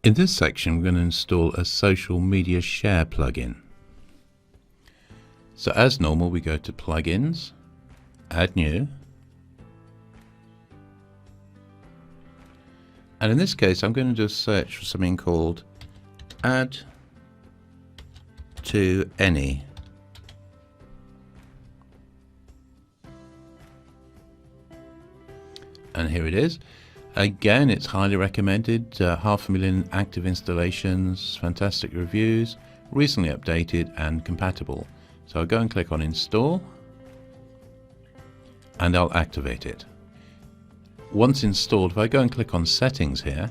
In this section, we're going to install a social media share plugin. So as normal, we go to Plugins, Add New, and in this case, I'm going to just search for something called Add to Any. And here it is. Again, it's highly recommended, 500,000 active installations, fantastic reviews, recently updated and compatible. So I'll go and click on Install and I'll activate it. Once installed, if I go and click on Settings here,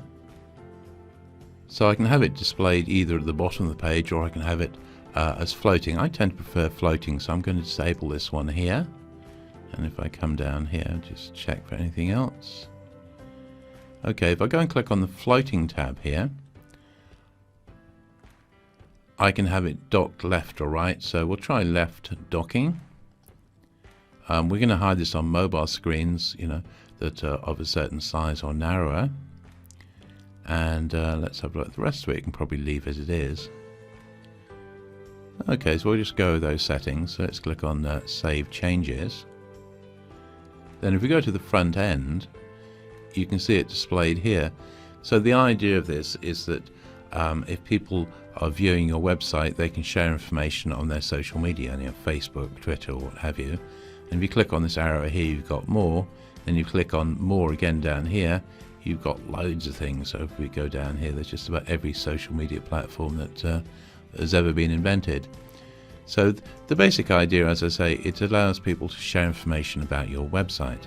so I can have it displayed either at the bottom of the page or I can have it as floating. I tend to prefer floating, so I'm going to disable this one here. And if I come down here, just check for anything else. Okay, if I go and click on the floating tab here, I can have it docked left or right. So we'll try left docking. We're going to hide this on mobile screens, that are of a certain size or narrower. And let's have a look at the rest of it. You can probably leave as it is. Okay, so we'll just go with those settings. So let's click on Save Changes. Then if we go to the front end, you can see it displayed here. So the idea of this is that if people are viewing your website, they can share information on their social media, Facebook, Twitter, or what have you. And if you click on this arrow here, you've got more. Then you click on more again down here, you've got loads of things. So if we go down here, there's just about every social media platform that has ever been invented. So the basic idea, as I say, it allows people to share information about your website.